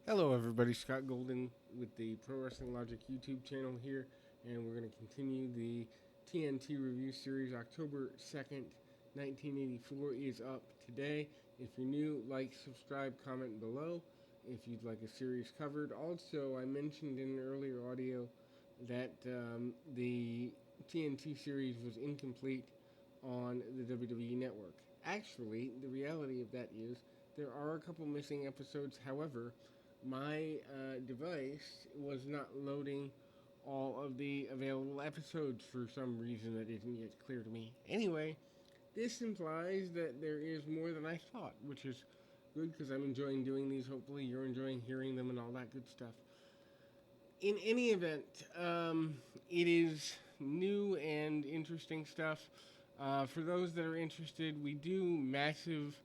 Hello, everybody. Scott Golden with the Pro Wrestling Logic YouTube channel here, and we're going to continue the TNT review series. October 2nd, 1984 is up today. If you're new, like, subscribe, comment below if you'd like a series covered. Also, I mentioned in an earlier audio that the TNT series was incomplete on the WWE Network. Actually, the reality of that is there are a couple missing episodes. However, my device was not loading all of the available episodes for some reason that isn't yet clear to me. Anyway, this implies that there is more than I thought, which is good because I'm enjoying doing these. Hopefully, you're enjoying hearing them and all that good stuff. In any event, it is new and interesting stuff. For those that are interested, we do massive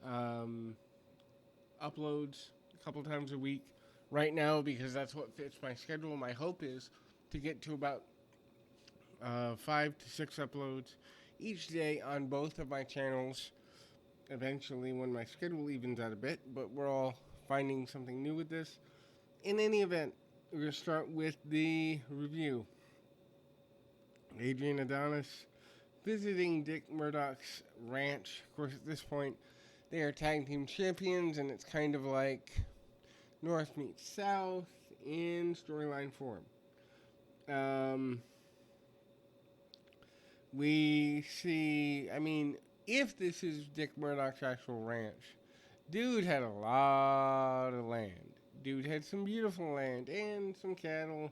um, uploads a couple times a week right now because that's what fits my schedule. My hope is to get to about 5 to 6 uploads each day on both of my channels eventually when my schedule evens out a bit, but we're all finding something new with this. In any event, we're going to start with the review. Adrian Adonis visiting Dick Murdock's ranch. Of course, at this point, they are tag team champions, and it's kind of like North meets South in storyline form. We see, if this is Dick Murdoch's actual ranch, dude had a lot of land. Dude had some beautiful land and some cattle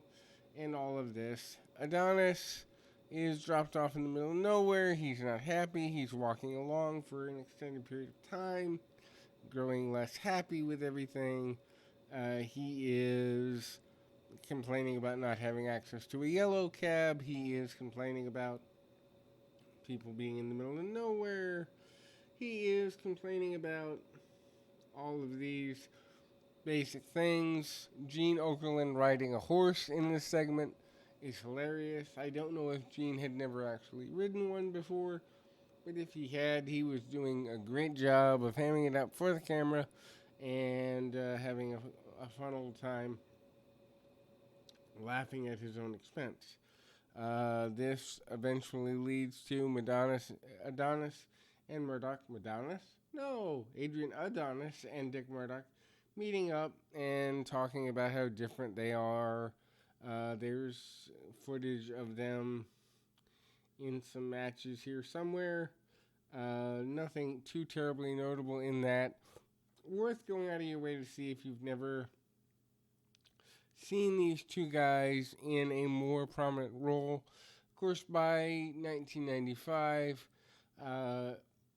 and all of this. Adonis is dropped off in the middle of nowhere. He's not happy. He's walking along for an extended period of time, growing less happy with everything. He is complaining about not having access to a yellow cab. He is complaining about people being in the middle of nowhere. He is complaining about all of these basic things. Gene Okerlund riding a horse in this segment is hilarious. I don't know if Gene had never actually ridden one before, but if he had, he was doing a great job of hamming it up for the camera and having a fun old time laughing at his own expense. This eventually leads to Adonis and Murdock. Adrian Adonis and Dick Murdock meeting up and talking about how different they are. There's footage of them in some matches here somewhere. Nothing too terribly notable in that. Worth going out of your way to see if you've never seen these two guys in a more prominent role. Of course, by 1995,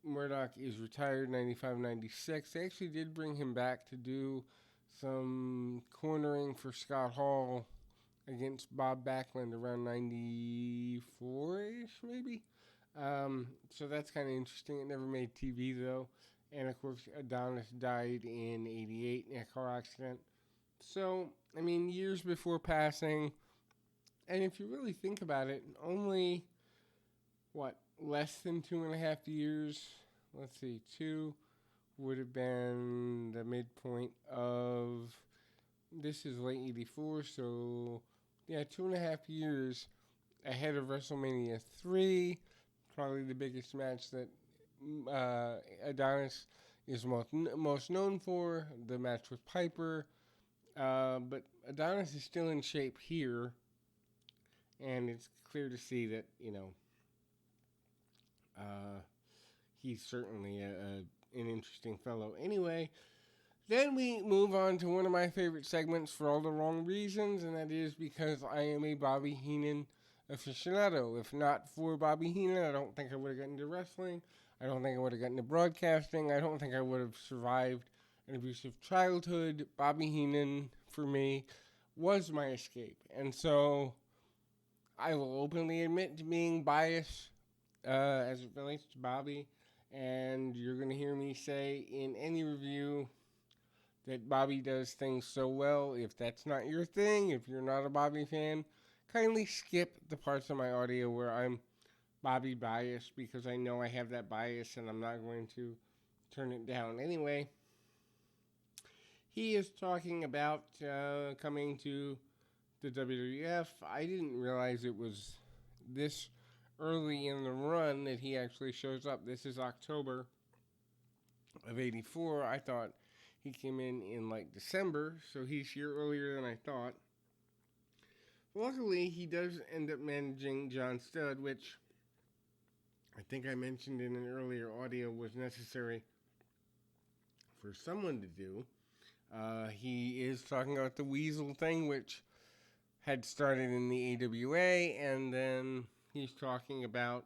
Murdock is retired, 95-96. They actually did bring him back to do some cornering for Scott Hall against Bob Backlund around 94-ish, maybe. So that's kind of interesting. It never made TV, though. And, of course, Adonis died in 88 in a car accident. So, years before passing, and if you really think about it, only, less than 2.5 years, let's see, 2 would have been the midpoint of, this is late 84, so, 2.5 years ahead of WrestleMania 3, probably the biggest match that Adonis is most known for, the match with Piper. But Adonis is still in shape here, and it's clear to see that, he's certainly an interesting fellow. Anyway, then we move on to one of my favorite segments for all the wrong reasons, and that is because I am a Bobby Heenan aficionado. If not for Bobby Heenan, I don't think I would have gotten into wrestling. I don't think I would have gotten into broadcasting. I don't think I would have survived an abusive childhood. Bobby Heenan, for me, was my escape. And so I will openly admit to being biased as it relates to Bobby. And you're going to hear me say in any review that Bobby does things so well. If that's not your thing, if you're not a Bobby fan, kindly skip the parts of my audio where I'm Bobby biased, because I know I have that bias and I'm not going to turn it down. Anyway, he is talking about coming to the WWF. I didn't realize it was this early in the run that he actually shows up. This is October of '84. I thought he came in like December, so he's here earlier than I thought. Luckily, he does end up managing John Studd, which I think I mentioned in an earlier audio was necessary for someone to do. He is talking about the Weasel thing, which had started in the AWA, and then he's talking about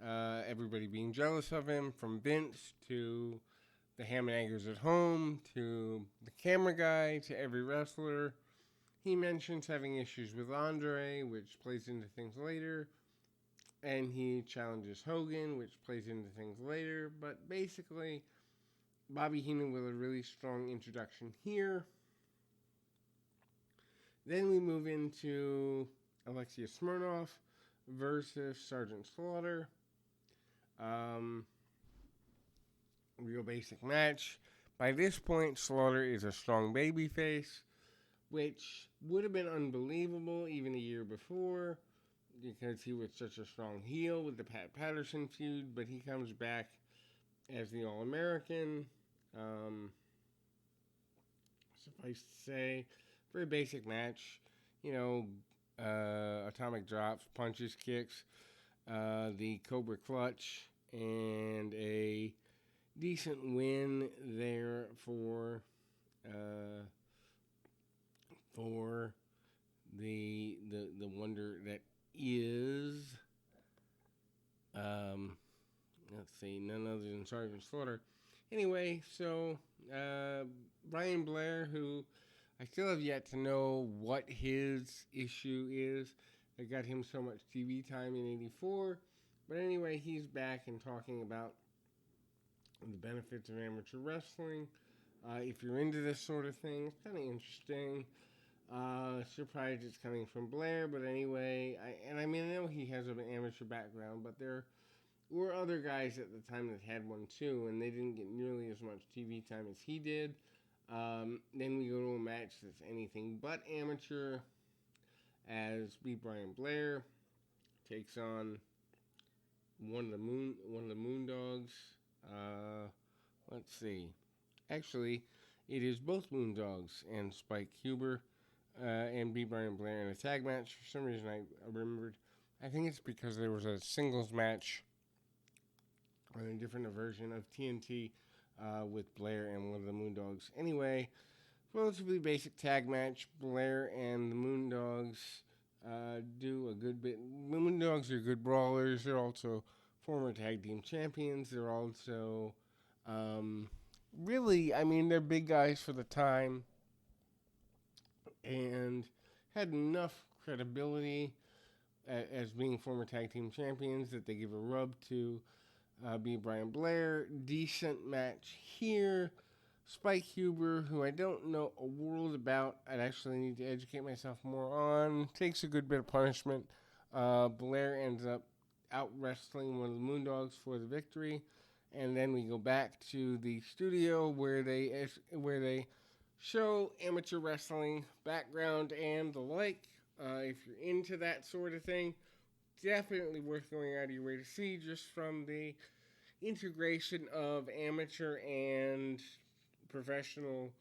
everybody being jealous of him, from Vince to the ham and eggers at home to the camera guy to every wrestler. He mentions having issues with Andre, which plays into things later, and he challenges Hogan, which plays into things later, but basically Bobby Heenan with a really strong introduction here. Then we move into Alexia Smirnoff versus Sergeant Slaughter. Real basic match. By this point, Slaughter is a strong babyface, which would have been unbelievable even a year before because he was such a strong heel with the Pat Patterson feud, but he comes back as the All-American. Suffice to say, very basic match. Atomic drops, punches, kicks, the Cobra Clutch, and a decent win there for the wonder that is let's see, none other than Sergeant Slaughter. Anyway, so Brian Blair, who I still have yet to know what his issue is that got him so much TV time in '84. But anyway, he's back and talking about the benefits of amateur wrestling. If you're into this sort of thing, it's kind of interesting. Surprised it's coming from Blair, but anyway, I know he has an amateur background, but there were other guys at the time that had one too, and they didn't get nearly as much TV time as he did. Then we go to a match that's anything but amateur, as B. Brian Blair takes on one of the Moondogs. Let's see. Actually, it is both Moondogs and Spike Huber and B. Brian Blair in a tag match. For some reason, I remembered. I think it's because there was a singles match on a different version of TNT with Blair and one of the Moondogs. Anyway, relatively basic tag match. Blair and the Moondogs do a good bit. The Moondogs are good brawlers. They're also former tag team champions. They're also they're big guys for the time and had enough credibility as being former tag team champions that they give a rub to B. Brian Blair. Decent match here. Spike Huber, who I don't know a world about, I'd actually need to educate myself more on, takes a good bit of punishment. Blair ends up out wrestling one of the Moondogs for the victory, and then we go back to the studio where they show amateur wrestling background and the like. If you're into that sort of thing, definitely worth going out of your way to see, just from the integration of amateur and professional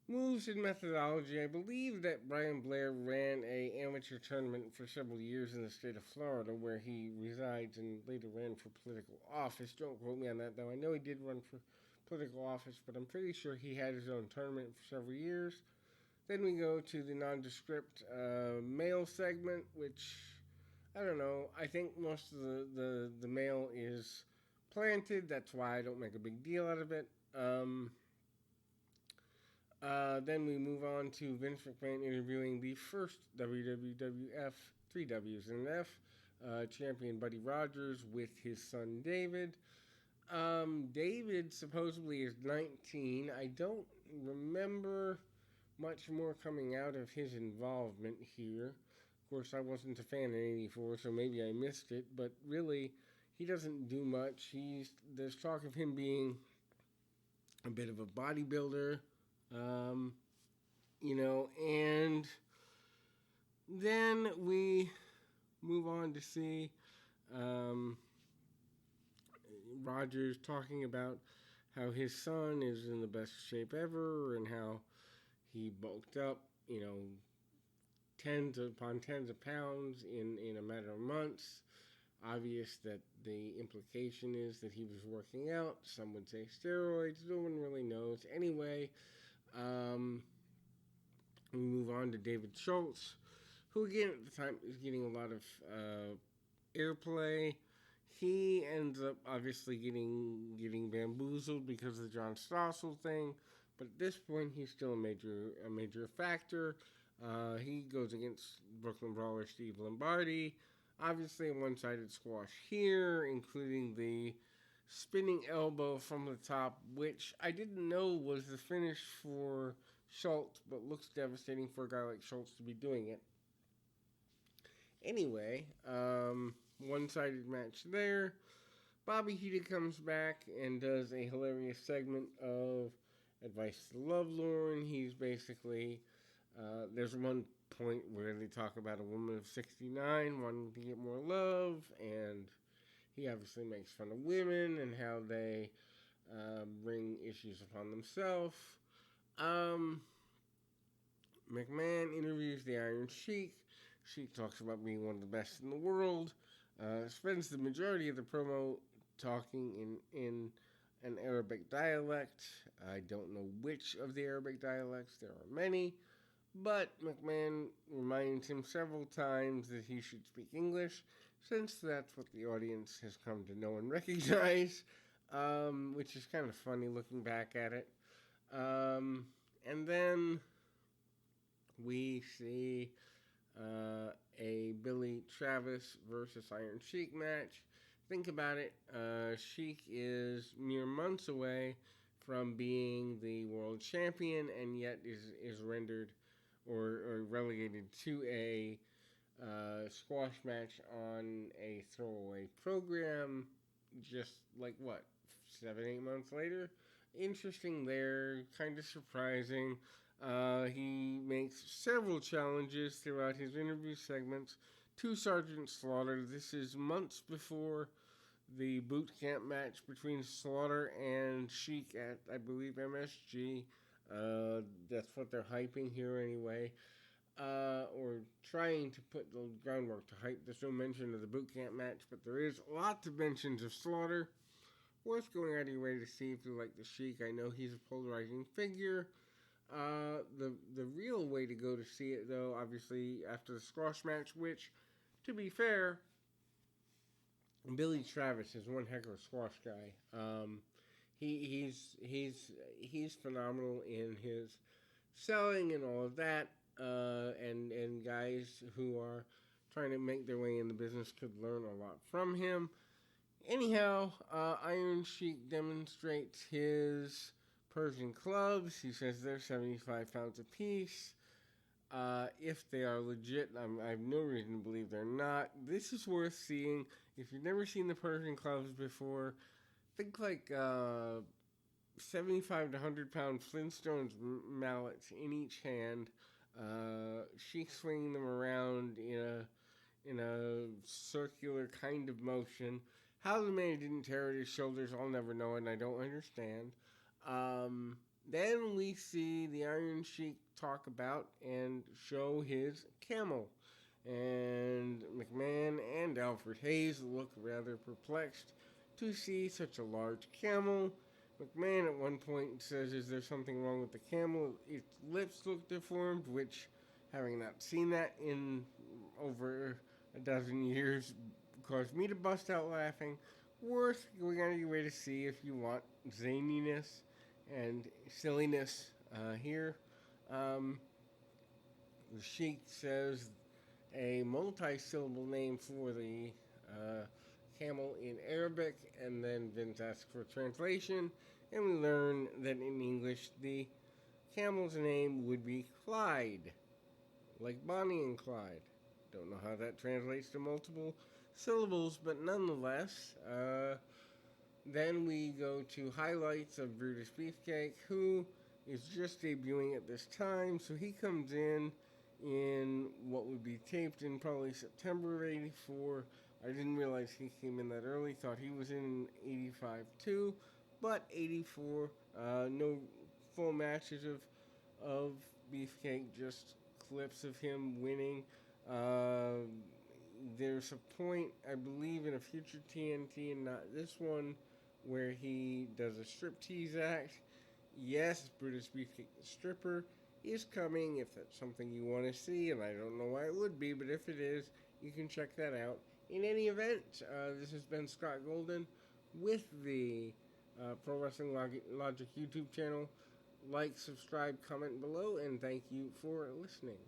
moves and methodology. I believe that Brian Blair ran an amateur tournament for several years in the state of Florida, where he resides, and later ran for political office. Don't quote me on that, though. I know he did run for political office, but I'm pretty sure he had his own tournament for several years. Then we go to the nondescript male segment, which, I don't know, I think most of the male is planted. That's why I don't make a big deal out of it. Then we move on to Vince McMahon interviewing the first WWF, 3 W's and an F, champion Buddy Rogers with his son David. David supposedly is 19. I don't remember much more coming out of his involvement here. Of course, I wasn't a fan in '84, so maybe I missed it, but really, he doesn't do much. There's talk of him being a bit of a bodybuilder, Um, and then we move on to see um, Rogers talking about how his son is in the best shape ever and how he bulked up, tens upon tens of pounds in a matter of months. Obvious that the implication is that he was working out. Some would say steroids. No one really knows. Anyway, um, we move on to David Schultz, who again at the time is getting a lot of airplay. He ends up obviously getting bamboozled because of the John Stossel thing, but at this point he's still a major factor. He goes against Brooklyn Brawler Steve Lombardi. Obviously, a one-sided squash here, including the spinning elbow from the top, which I didn't know was the finish for Schultz, but looks devastating for a guy like Schultz to be doing it. Anyway, one-sided match there. Bobby Heenan comes back and does a hilarious segment of advice to Lovelorn. He's basically, there's one point where they talk about a woman of 69 wanting to get more love, and he obviously makes fun of women and how they bring issues upon themselves. McMahon interviews the Iron Sheik. Sheik talks about being one of the best in the world. Spends the majority of the promo talking in an Arabic dialect. I don't know which of the Arabic dialects. There are many. But McMahon reminds him several times that he should speak English, since that's what the audience has come to know and recognize, which is kind of funny looking back at it. And then we see a Billy Travis versus Iron Sheik match. Think about it. Sheik is mere months away from being the world champion, and yet is rendered or relegated to a squash match on a throwaway program just like 7-8 months later. Interesting there, kind of surprising. He makes several challenges throughout his interview segments to Sergeant Slaughter. This is months before the boot camp match between Slaughter and Sheik at, I believe, MSG. That's what they're hyping here anyway. Or trying to put the groundwork to hype. There's no mention of the boot camp match, but there is lots of mentions of Slaughter. Worth going out of your way to see if you like the Sheik. I know he's a polarizing figure. The real way to go to see it, though, obviously after the squash match, which, to be fair, Billy Travis is one heck of a squash guy. He's phenomenal in his selling and all of that. And guys who are trying to make their way in the business could learn a lot from him. Anyhow, Iron Sheik demonstrates his Persian clubs. He says they're 75 pounds apiece. If they are legit, I have no reason to believe they're not. This is worth seeing. If you've never seen the Persian clubs before, think like 75 to 100 pound Flintstones mallets in each hand. Sheik swinging them around in a circular kind of motion. How the man didn't tear at his shoulders, I'll never know, and I don't understand. Then we see the Iron Sheik talk about and show his camel. And McMahon and Alfred Hayes look rather perplexed to see such a large camel. McMahon at one point says, "Is there something wrong with the camel? Its lips look deformed," which, having not seen that in over a dozen years, caused me to bust out laughing. Worth going out of your way to see if you want zaniness and silliness here. The Sheik says a multi-syllable name for the camel in Arabic, and then Vince asks for a translation, and we learn that in English the camel's name would be Clyde, like Bonnie and Clyde. Don't know how that translates to multiple syllables, but nonetheless, then we go to highlights of Brutus Beefcake, who is just debuting at this time, so he comes in what would be taped in probably September of '84. I didn't realize he came in that early. Thought he was in '85 too, but '84. No full matches of Beefcake, just clips of him winning. Uh, there's a point, I believe, in a future TNT, and not this one, where he does a striptease act. Yes, Brutus Beefcake the stripper is coming if that's something you want to see, and I don't know why it would be, but if it is, you can check that out. In any event, this has been Scott Golden with the Pro Wrestling Logic YouTube channel. Like, subscribe, comment below, and thank you for listening.